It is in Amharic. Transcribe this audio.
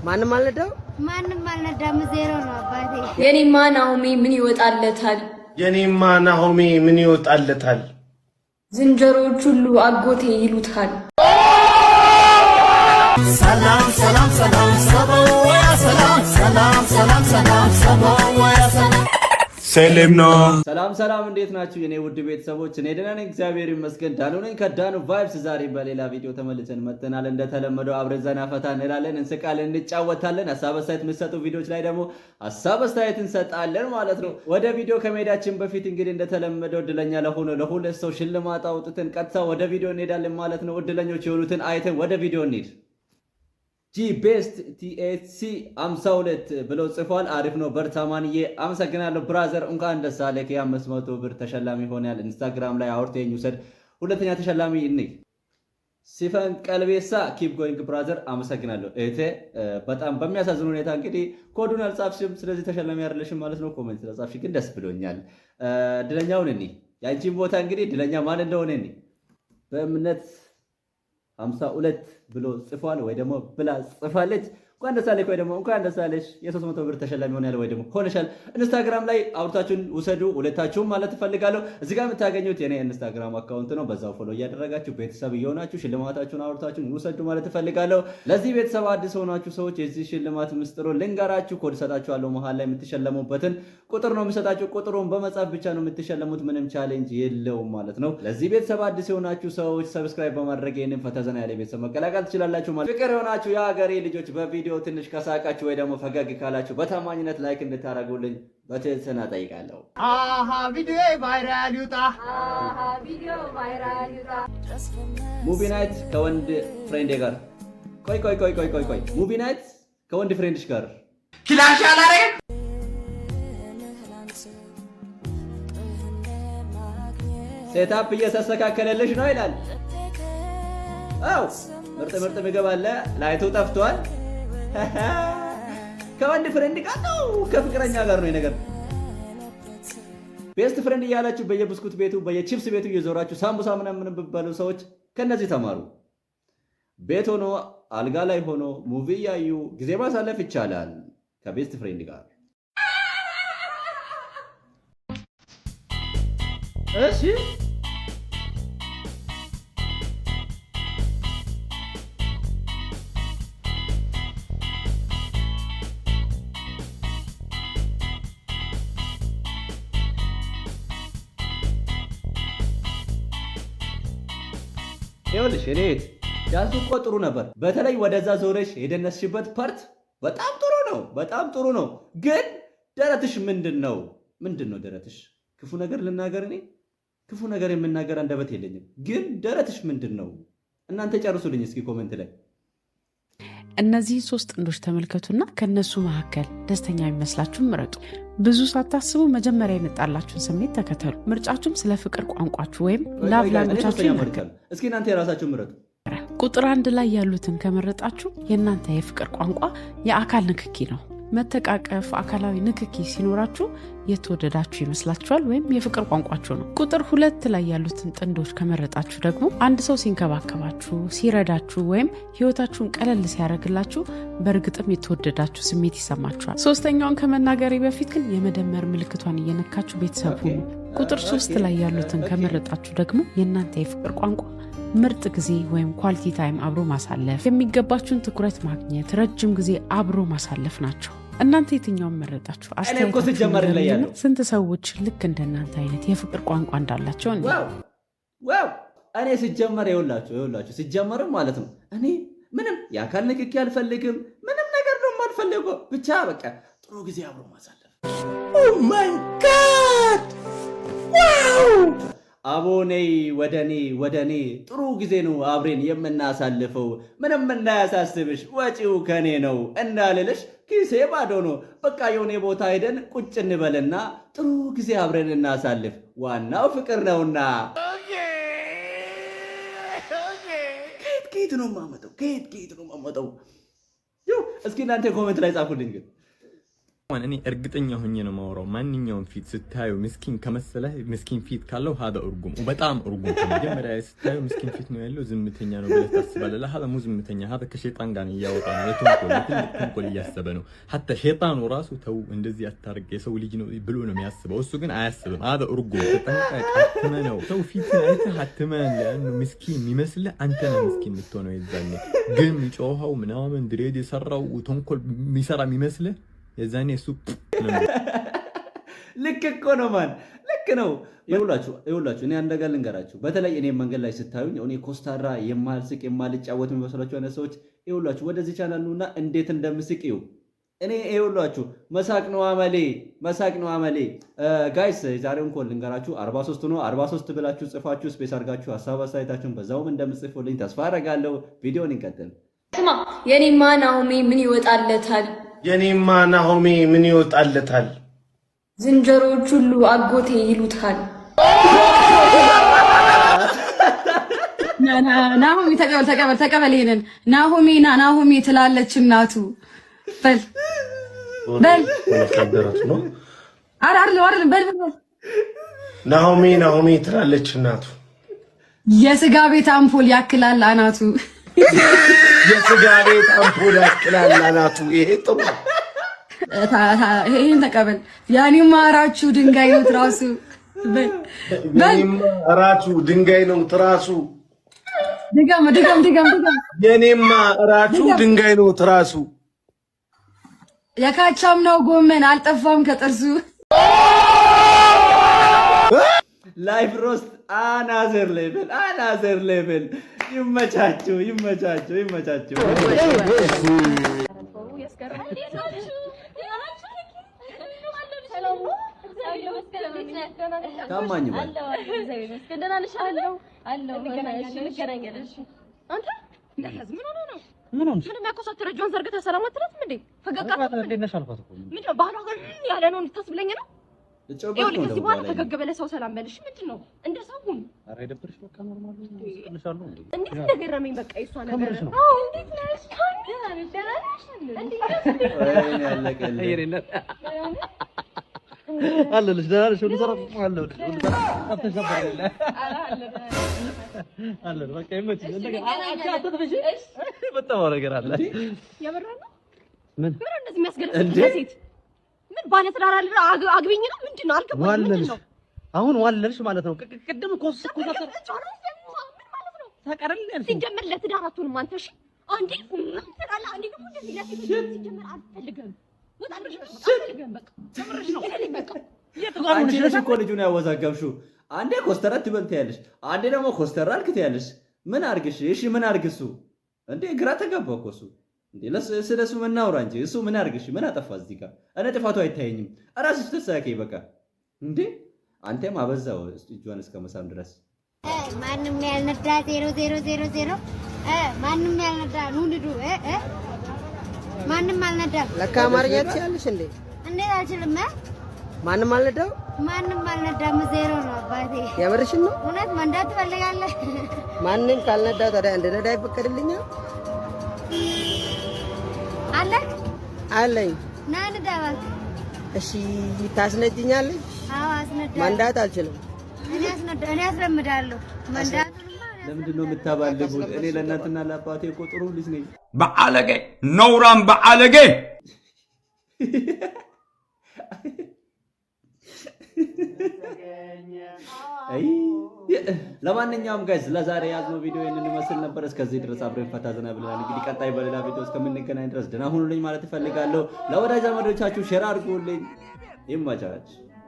ማንም አልነዳም ዜሮ ነው አባቴ። የኔማ ናሆሜ ምን ይወጣለታል? ዝንጀሮዎች ሁሉ አጎቴ ይሉታል። ሰላም ሰላም ሰላም ሰባወያ ሰላም ሰላም ነው። ሰላም እንዴት ናችሁ የኔ ውድ ቤተሰቦች? እኔ ደህና ነኝ እግዚአብሔር ይመስገን። ዳኑ ነኝ ከዳኑ ቫይብስ። ዛሬ በሌላ ቪዲዮ ተመልሰን መጥተናል። እንደተለመደው አብረን ዘና ፈታ እንላለን፣ እንስቃለን፣ እንጫወታለን። ሐሳብ አስተያየት የምትሰጡ ቪዲዮዎች ላይ ደግሞ ሐሳብ አስተያየት እንሰጣለን ማለት ነው። ወደ ቪዲዮ ከመሄዳችን በፊት እንግዲህ እንደተለመደው እድለኛ ለሁለት ሰው ሽልማት አውጥተን ቀጥታ ወደ ቪዲዮ እንሄዳለን ማለት ነው። እድለኞች የሆኑትን አይተን ወደ ቪዲዮ እንሂድ። ጂ ቤስት ቲኤሲ 52 ብሎ ጽፏል። አሪፍ ነው በርታማንዬ፣ አመሰግናለሁ ብራዘር። እንኳን ደስ አለህ የ500 ብር ተሸላሚ ሆናል። ኢንስታግራም ላይ አውርተኝ ውሰድ። ሁለተኛ ተሸላሚ እኔ ሲፈን ቀልቤሳ ኪፕ ጎይንግ ብራዘር፣ አመሰግናለሁ እህቴ። በጣም በሚያሳዝን ሁኔታ እንግዲህ ኮዱን አልጻፍሽም፣ ስለዚህ ተሸላሚ አይደለሽም ማለት ነው። ኮሜንት ስለጻፍሽ ግን ደስ ብሎኛል። እድለኛውን እኔ ያንቺን ቦታ እንግዲህ እድለኛ ማን እንደሆነ እኔ በእምነት 52 ብሎ ጽፏል ወይ ደግሞ ብላ ጽፋለች። እንኳን ደስ አለሽ ወይ ደግሞ እንኳን ደስ አለሽ የ300 ብር ተሸላሚ ሆናል ወይ ደግሞ ሆነሻል። ኢንስታግራም ላይ አውርታችሁን ውሰዱ ሁለታችሁም ማለት ፈልጋለሁ። እዚህ ጋር የምታገኙት የኔ ኢንስታግራም አካውንት ነው። በዛው ፎሎ እያደረጋችሁ ቤተሰብ እየሆናችሁ ሽልማታችሁን አውርታችሁን ውሰዱ ማለት ፈልጋለሁ። ለዚህ ቤተሰብ አዲስ ሆናችሁ ሰዎች የዚህ ሽልማት ምስጥሩ ልንገራችሁ። ኮድ ሰጣችኋለሁ። መሃል ላይ የምትሸለሙበትን ቁጥር ነው የምሰጣችሁ። ቁጥሩን በመጻፍ ብቻ ነው የምትሸለሙት። ምንም ቻሌንጅ የለውም ማለት ነው። ለዚህ ቤተሰብ አዲስ የሆናችሁ ሰዎች ሰብስክራይብ በማድረግ ይሄንን ፈተዘና ያለ ቤተሰብ መቀላቀል ትችላላችሁ ማለት። ፍቅር የሆናችሁ የሀገሬ ልጆች በቪዲዮ ትንሽ ከሳቃችሁ ወይ ደግሞ ፈገግ ካላችሁ በታማኝነት ላይክ እንድታረጉልኝ በትህትና ጠይቃለሁ። ቪዲዮ ቫይራል ይውጣ። ሙቪ ናይት ከወንድ ፍሬንዴ ጋር ቆይ ሙቪ ናይት ከወንድ ፍሬንድሽ ጋር ክላሽ አላረገ ሴታፕ እየተስተካከለልሽ ነው ይላል። አው ምርጥ ምግብ አለ። ላይቱ ጠፍቷል። ከወንድ ፍሬንድ ጋር ነው ከፍቅረኛ ጋር ነው ነገር። ቤስት ፍሬንድ እያላችሁ በየብስኩት ቤቱ በየቺፕስ ቤቱ እየዞራችሁ ሳምቡሳ ምናምን ብትበሉ ሰዎች ከነዚህ ተማሩ። ቤት ሆኖ አልጋ ላይ ሆኖ ሙቪ ያዩ ጊዜ ማሳለፍ ይቻላል ከቤስት ፍሬንድ ጋር። እሺ ይኸውልሽ እኔ ዳንሱ እኮ ጥሩ ነበር። በተለይ ወደዛ ዞረሽ የደነስሽበት ፓርት በጣም ጥሩ ነው። ግን ደረትሽ ምንድን ነው ደረትሽ? ክፉ ነገር ልናገር? እኔ ክፉ ነገር የምናገር አንደበት የለኝም። ግን ደረትሽ ምንድን ነው? እናንተ ጨርሱልኝ እስኪ ኮሜንት ላይ። እነዚህ 3 ጥንዶች ተመልከቱና ከነሱ መካከል ደስተኛ የሚመስላችሁን ምረጡ። ብዙ ሳታስቡ መጀመሪያ የመጣላችሁን ስሜት ተከተሉ። ምርጫችሁም ስለ ፍቅር ቋንቋችሁ ወይም ላቭ ላንጉጃችሁ ይመርካል። እስኪ እናንተ የራሳችሁን ምረጡ። ቁጥር 1 ላይ ያሉትን ከመረጣችሁ የእናንተ የፍቅር ቋንቋ የአካል ንክኪ ነው። መተቃቀፍ፣ አካላዊ ንክኪ ሲኖራችሁ የተወደዳችሁ ይመስላችኋል ወይም የፍቅር ቋንቋችሁ ነው። ቁጥር 2 ላይ ያሉትን ጥንዶች ከመረጣችሁ ደግሞ አንድ ሰው ሲንከባከባችሁ፣ ሲረዳችሁ ወይም ህይወታችሁን ቀለል ሲያደርግላችሁ በእርግጥም የተወደዳችሁ ስሜት ይሰማችኋል። ሶስተኛውን ከመናገሬ በፊት ግን የመደመር ምልክቷን እየነካችሁ ቤተሰብ ሁኑ። ቁጥር 3 ላይ ያሉትን ከመረጣችሁ ደግሞ የእናንተ የፍቅር ቋንቋ ምርጥ ጊዜ ወይም ኳሊቲ ታይም አብሮ ማሳለፍ፣ የሚገባችሁን ትኩረት ማግኘት፣ ረጅም ጊዜ አብሮ ማሳለፍ ናቸው። እናንተ የትኛውን መረጣችሁ? አስተያየታችሁ። ስንት ሰዎች ልክ እንደናንተ አይነት የፍቅር ቋንቋ እንዳላቸው ዋው እኔ ሲጀመር ይኸውላችሁ ሲጀመርም ማለት ነው እኔ ምንም የአካል ንክኪ አልፈልግም። ምንም ነገር ነው የማልፈልገው። ብቻ በቃ ጥሩ ጊዜ አብሮ ማሳለፍ። ኦ ማይ ጋድ ዋው! አቦኔ ወደኔ ጥሩ ጊዜ ነው አብሬን የምናሳልፈው። ምንም እንዳያሳስብሽ ወጪው ከኔ ነው እንዳልልሽ ኪሴ ባዶ ነው። በቃ የሆነ ቦታ ሄደን ቁጭ እንበልና ጥሩ ጊዜ አብረን እናሳልፍ። ዋናው ፍቅር ነውና። ከየት ነው የማመጣው? እስኪ እናንተ ኮሜንት ላይ ጻፉልኝ። ግን እኔ እርግጠኛ ሆኜ ነው የማወራው። ማንኛውም ፊት ስታዩ ምስኪን ከመሰለ ምስኪን ፊት ካለው هذا እርጉም በጣም እርጉም ከመጀመሪያ ስታዩ ምስኪን ፊት ነው ያለው ዝምተኛ ነው ብለህ ታስባለህ። هذا مو ዝምተኛ هذا ከሸይጣን ጋር እያወጣ ነው ለተንኮል እያሰበ ነው። حتى ሸይጣኑ ራሱ ተው እንደዚህ አታርግ የሰው ልጅ ነው ብሎ ነው የሚያስበው። እሱ ግን አያስብም። هذا እርጉም ተጠንቀቅ። አትመነው። ሰው ፊት አይተህ አትመን። ለአንዱ ምስኪን የሚመስልህ አንተ ነህ ምስኪን የምትሆነው። የዛኔ ግን የሚጮኸው ምናምን ድሬድ የሰራው ተንኮል የሚሰራ የሚመስልህ የዛኔ እሱ ልክ እኮ ነው ማን ልክ ነው። ይኸውላችሁ እኔ አንድ ነገር ልንገራችሁ። በተለይ እኔ መንገድ ላይ ስታዩኝ እኔ ኮስታራ የማልስቅ የማልጫወት የሚመስላችሁ አይነት ሰዎች ይኸውላችሁ ወደዚህ ቻናል ነውና እንዴት እንደምስቅ ይው እኔ ይኸውላችሁ መሳቅ ነው አመሌ ጋይስ። ዛሬውን ኮል ልንገራችሁ 43 ነው 43 ብላችሁ ጽፋችሁ ስፔስ አድርጋችሁ ሐሳብ አስተያየታችሁን በዛውም እንደምጽፉልኝ ተስፋ አደርጋለሁ። ቪዲዮን እንቀጥል። ስማ የኔማ ናሆሜ ምን ይወጣለታል? የኔማ ናሆሜ ምን ይወጣለታል? ዝንጀሮዎች ሁሉ አጎቴ ይሉታል። ናሆሜ ተቀበል ይሄንን ናሆሜ ትላለች እናቱ። በል ናሆሜ ትላለች እናቱ። የስጋ ቤት አምፖል ያክላል አናቱ። የስጋ ቤት አምፖል ያክላል አናቱ። ይሄ ጥሩ ይሄን ተቀበል። ያኔማ እራችሁ ድንጋይ ነው ትራሱ። ያኔማ እራችሁ ድንጋይ ነው ትራሱ። ድገም። የኔማ እራችሁ ድንጋይ ነው ትራሱ። የካቻም ነው ጎመን አልጠፋም ከጥርሱ። ላይፍ ሮስት አናዘር ሌቭል። ይመቻችሁ። ታማኝ ማለት ምን የሚያኮሳትር እጇን ዘርግታ ሰላም አትላትም እንዴ? ፈገግ አትልም እንዴ? ምንድን ነው ባህሏ ግን ያለ ነው እንድታስብለኝ ነው። ይኸውልህ ከዚህ በኋላ ፈገግ በለህ ሰው ሰላም በልሽ። ምንድን ነው እንደ ሰው ሁን። ኧረ አይደብርሽ? በቃ ኖርማል ነው። እንዴት እንደገረመኝ በቃ የእሷ ነገር። አዎ እንዴት ነሽ? አለልሽ ደህና ነሽ? ሁሉ ሰላም አለልሽ? ሁሉ ሰላም አጥተሽ ነበር አይደል? አለልሽ በቃ ይመችሽ። አትጥፍሽ። በጣም ነገር አለ። የምር ነው። ምን እንደዚህ የሚያስገርም ሴት ምን ባለ ትዳር አለ አግቢኝ ነው ምንድን ነው? አልገባኝም። ምንድን ነው አሁን ዋለልሽ ማለት ነው? ቅድም እኮ ምን ማለት ነው? ታውቃለህ ሲጀመር ለትዳር አትሆንም አንተ። እሺ አንዴ ትዳር አንዴ ደግሞ እንደዚህ ለሴት ሲጀመር አልፈልግም። አንቺ ነሽ እኮ ልጁን ያወዛገብሽው። አንዴ ኮስተራት ትበልታያለሽ፣ አንዴ ደግሞ ኮስተር አልክ ትያለሽ። ምን አርግሽ? እሺ ምን አርግሱ እንዴ? ግራ ተጋባ እኮ እሱ እንዴ። ስለሱ እናውራ እንጂ እሱ ምን አርግሽ? ምን አጠፋ እዚህ ጋር? እኔ ጥፋቱ አይታየኝም። እራስሽ ተሳከይ በቃ እንዴ። አንተም አበዛው እጇን እስከ መሳም ድረስ። ማንም ያልነዳ 0000 ማንም ያልነዳ ኑንዱ ማንም አልነዳም። ለካ አማርኛ ትችያለሽ እንዴ? እንዴት አልችልም? ማንም አልነዳም። ዜሮ ነው አባቴ። የምርሽን ነው? እውነት መንዳት ትፈልጋለህ? ማንም ካልነዳ ታዲያ እንድነዳ ይፈቀድልኛል? አለኝ። ና ንዳ እባክህ። እሺ ታስነጅኛለሽ? አዎ አስነዳ። መንዳት አልችልም። እኔ አስረምዳለሁ። መንዳት ለምንድን ነው የምታባልጉት? እኔ ለእናንተና ለአባቴ እኮ ጥሩ ልጅ ነኝ። በዓለጌ ነውራም በዓለጌ ለማንኛውም ጋይስ ለዛሬ ያዝነው ቪዲዮ ይህንን ይመስል ነበር። እስከዚህ ድረስ አብረን ፈታ ዘና ብለናል። እንግዲህ ቀጣይ በሌላ ቪዲዮ እስከምንገናኝ ድረስ ደህና ሁኑልኝ ማለት እፈልጋለሁ። ለወዳጅ ዘመዶቻችሁ ሼር አድርጉልኝ። ይመቻችሁ።